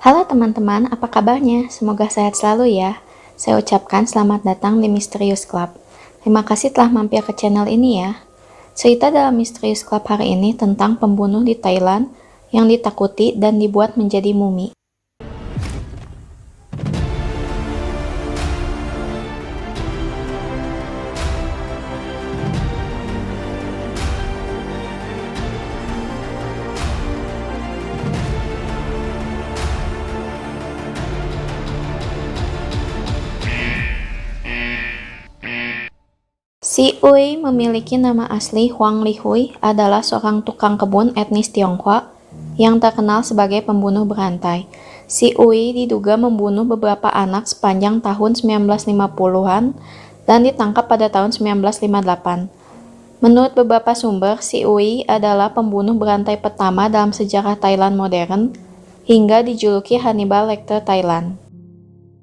Halo teman-teman, apa kabarnya? Semoga sehat selalu ya. Saya ucapkan selamat datang di Misterius Club. Terima kasih telah mampir ke channel ini ya. Cerita dalam Misterius Club hari ini tentang pembunuh di Thailand yang ditakuti dan dibuat menjadi mumi. Si Ui memiliki nama asli Huang Lihui, adalah seorang tukang kebun etnis Tionghoa yang terkenal sebagai pembunuh berantai. Si Ui diduga membunuh beberapa anak sepanjang tahun 1950-an dan ditangkap pada tahun 1958. Menurut beberapa sumber, si Ui adalah pembunuh berantai pertama dalam sejarah Thailand modern hingga dijuluki Hannibal Lecter Thailand.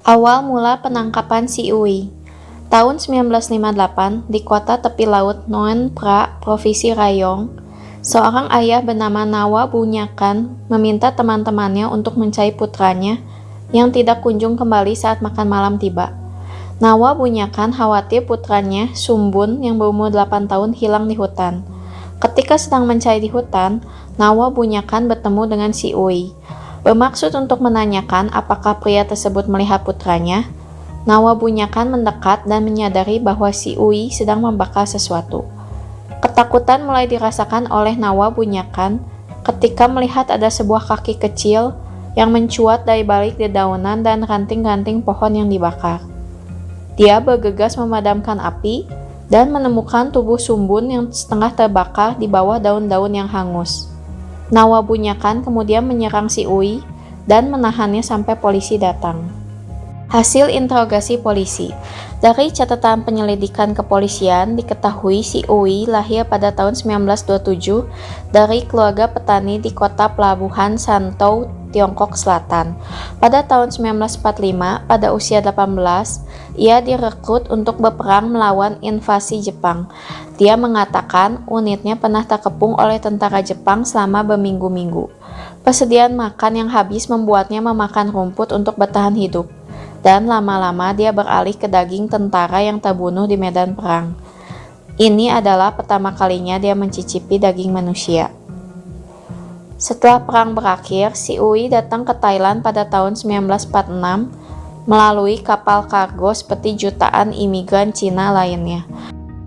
Awal mula penangkapan si Ui. Tahun 1958, di kota tepi laut Noen Pra, Provinsi Rayong, seorang ayah bernama Nawa Bunyakan meminta teman-temannya untuk mencari putranya yang tidak kunjung kembali saat makan malam tiba. Nawa Bunyakan khawatir putranya, Sumbun, yang berumur 8 tahun hilang di hutan. Ketika sedang mencari di hutan, Nawa Bunyakan bertemu dengan si Ui. Bermaksud untuk menanyakan apakah pria tersebut melihat putranya, Nawa Bunyakan mendekat dan menyadari bahwa si Ui sedang membakar sesuatu. Ketakutan mulai dirasakan oleh Nawa Bunyakan ketika melihat ada sebuah kaki kecil yang mencuat dari balik dedaunan dan ranting-ranting pohon yang dibakar. Dia bergegas memadamkan api dan menemukan tubuh Sumbun yang setengah terbakar di bawah daun-daun yang hangus. Nawa Bunyakan kemudian menyerang si Ui dan menahannya sampai polisi datang. Hasil interogasi polisi. Dari catatan penyelidikan kepolisian, diketahui si Ui lahir pada tahun 1927 dari keluarga petani di kota pelabuhan Santou, Tiongkok Selatan. Pada tahun 1945, pada usia 18, ia direkrut untuk berperang melawan invasi Jepang. Dia mengatakan unitnya pernah terkepung oleh tentara Jepang selama berminggu-minggu. Persediaan makan yang habis membuatnya memakan rumput untuk bertahan hidup. Dan lama-lama dia beralih ke daging tentara yang terbunuh di medan perang. Ini adalah pertama kalinya dia mencicipi daging manusia. Setelah perang berakhir, si Ui datang ke Thailand pada tahun 1946 melalui kapal kargo seperti jutaan imigran Cina lainnya.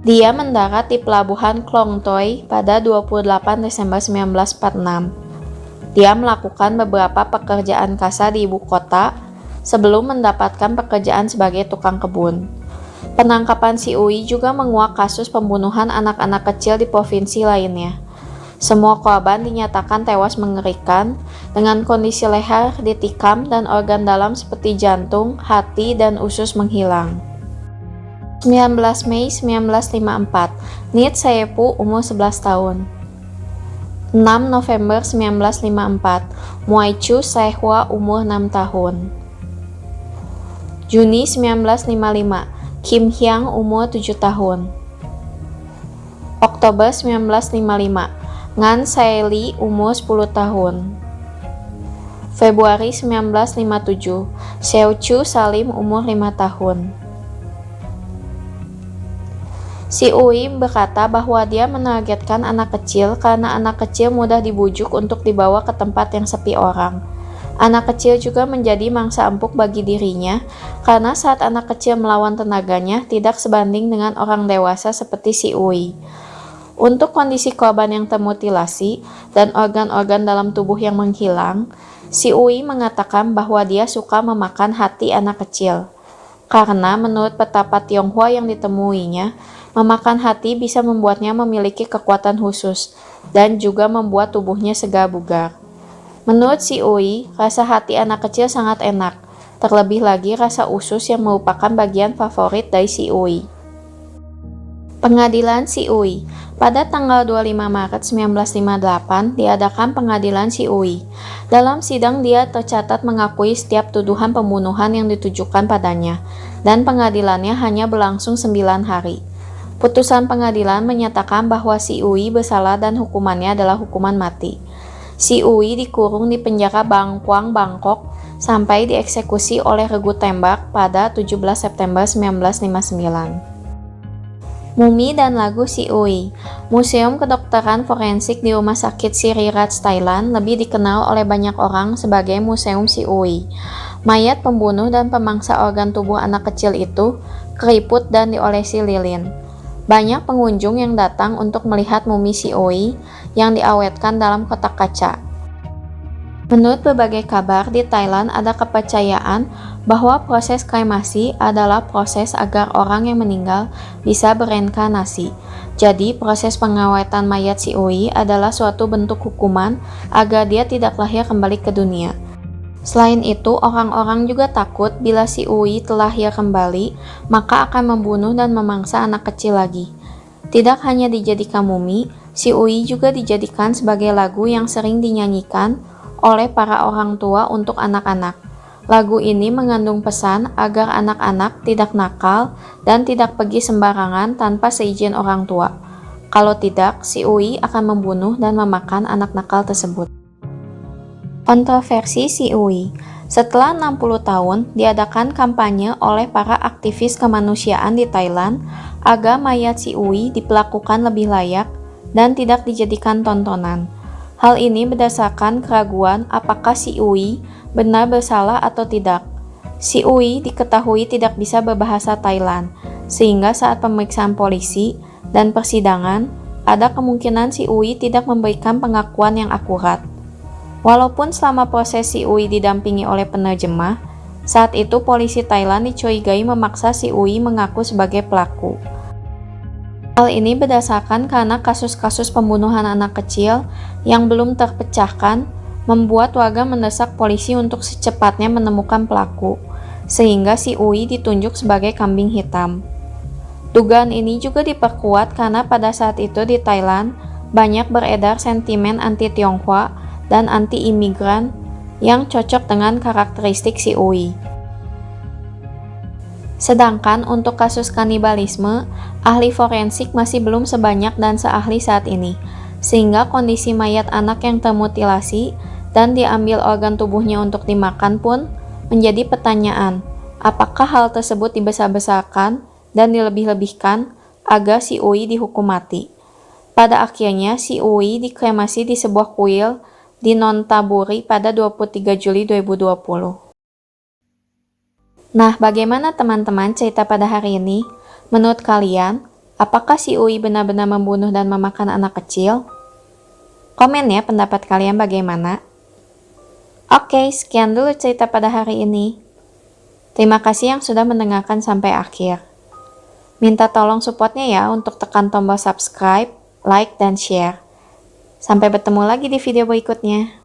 Dia mendarat di pelabuhan Klong Toi pada 28 Desember 1946. Dia melakukan beberapa pekerjaan kasar di ibu kota sebelum mendapatkan pekerjaan sebagai tukang kebun. Penangkapan si Ui juga menguak kasus pembunuhan anak-anak kecil di provinsi lainnya. Semua korban dinyatakan tewas mengerikan dengan kondisi leher ditikam dan organ dalam seperti jantung, hati, dan usus menghilang. 19 Mei 1954, Nit Saepu umur 11 tahun. 6 November 1954, Muay Chu Saehwa umur 6 tahun. Juni 1955, Kim Hyang umur 7 tahun. Oktober 1955, Ngan Saeli umur 10 tahun. Februari 1957, Seo Chu Salim umur 5 tahun. Si Ui berkata bahwa dia menargetkan anak kecil karena anak kecil mudah dibujuk untuk dibawa ke tempat yang sepi orang. Anak kecil juga menjadi mangsa empuk bagi dirinya karena saat anak kecil melawan tenaganya tidak sebanding dengan orang dewasa seperti si Ui. Untuk kondisi korban yang termutilasi dan organ-organ dalam tubuh yang menghilang, si Ui mengatakan bahwa dia suka memakan hati anak kecil. Karena menurut petapa Tionghoa yang ditemuinya, memakan hati bisa membuatnya memiliki kekuatan khusus dan juga membuat tubuhnya segar bugar. Menurut si Ui, rasa hati anak kecil sangat enak, terlebih lagi rasa usus yang merupakan bagian favorit dari si Ui. Pengadilan si Ui. Pada tanggal 25 Maret 1958 diadakan pengadilan si Ui. Dalam sidang dia tercatat mengakui setiap tuduhan pembunuhan yang ditujukan padanya, dan pengadilannya hanya berlangsung 9 hari. Putusan pengadilan menyatakan bahwa si Ui bersalah dan hukumannya adalah hukuman mati. Si Uwi dikurung di penjara Bangkwang, Bangkok, sampai dieksekusi oleh regu tembak pada 17 September 1959. Mumi dan lagu si Uwi. Museum Kedokteran Forensik di Rumah Sakit Siriraj, Thailand lebih dikenal oleh banyak orang sebagai Museum si Uwi. Mayat pembunuh dan pemangsa organ tubuh anak kecil itu keriput dan diolesi lilin. Banyak pengunjung yang datang untuk melihat mumi si Uwi yang diawetkan dalam kotak kaca. Menurut berbagai kabar, di Thailand ada kepercayaan bahwa proses kremasi adalah proses agar orang yang meninggal bisa bereinkarnasi. Jadi, proses pengawetan mayat si Uwi adalah suatu bentuk hukuman agar dia tidak lahir kembali ke dunia. Selain itu, orang-orang juga takut bila si Uwi telah lahir kembali, maka akan membunuh dan memangsa anak kecil lagi. Tidak hanya dijadikan mumi, si Uwi juga dijadikan sebagai lagu yang sering dinyanyikan oleh para orang tua untuk anak-anak. Lagu ini mengandung pesan agar anak-anak tidak nakal dan tidak pergi sembarangan tanpa seizin orang tua. Kalau tidak, si Uwi akan membunuh dan memakan anak nakal tersebut. Kontroversi si Uwi. Setelah 60 tahun, diadakan kampanye oleh para aktivis kemanusiaan di Thailand agar mayat si Uwi diperlakukan lebih layak dan tidak dijadikan tontonan. Hal ini berdasarkan keraguan apakah si Uwi benar bersalah atau tidak. Si Uwi diketahui tidak bisa berbahasa Thailand, sehingga saat pemeriksaan polisi dan persidangan, ada kemungkinan si Uwi tidak memberikan pengakuan yang akurat. Walaupun selama proses si Uwi didampingi oleh penerjemah, saat itu polisi Thailand dicurigai memaksa si Uwi mengaku sebagai pelaku. Hal ini berdasarkan karena kasus-kasus pembunuhan anak kecil yang belum terpecahkan membuat warga mendesak polisi untuk secepatnya menemukan pelaku, sehingga si Uwi ditunjuk sebagai kambing hitam. Dugaan ini juga diperkuat karena pada saat itu di Thailand banyak beredar sentimen anti-Tionghoa dan anti-imigran yang cocok dengan karakteristik si Uwi. Sedangkan untuk kasus kanibalisme, ahli forensik masih belum sebanyak dan seahli saat ini, sehingga kondisi mayat anak yang termutilasi dan diambil organ tubuhnya untuk dimakan pun menjadi pertanyaan, apakah hal tersebut dibesar-besarkan dan dilebih-lebihkan agar si Uwi dihukum mati. Pada akhirnya, si Uwi dikremasi di sebuah kuil di Nonthaburi pada 23 Juli 2020. Nah, bagaimana teman-teman cerita pada hari ini? Menurut kalian, apakah si Uwi benar-benar membunuh dan memakan anak kecil? Komen ya pendapat kalian bagaimana. Oke, sekian dulu cerita pada hari ini. Terima kasih yang sudah mendengarkan sampai akhir. Minta tolong supportnya ya untuk tekan tombol subscribe, like, dan share. Sampai bertemu lagi di video berikutnya.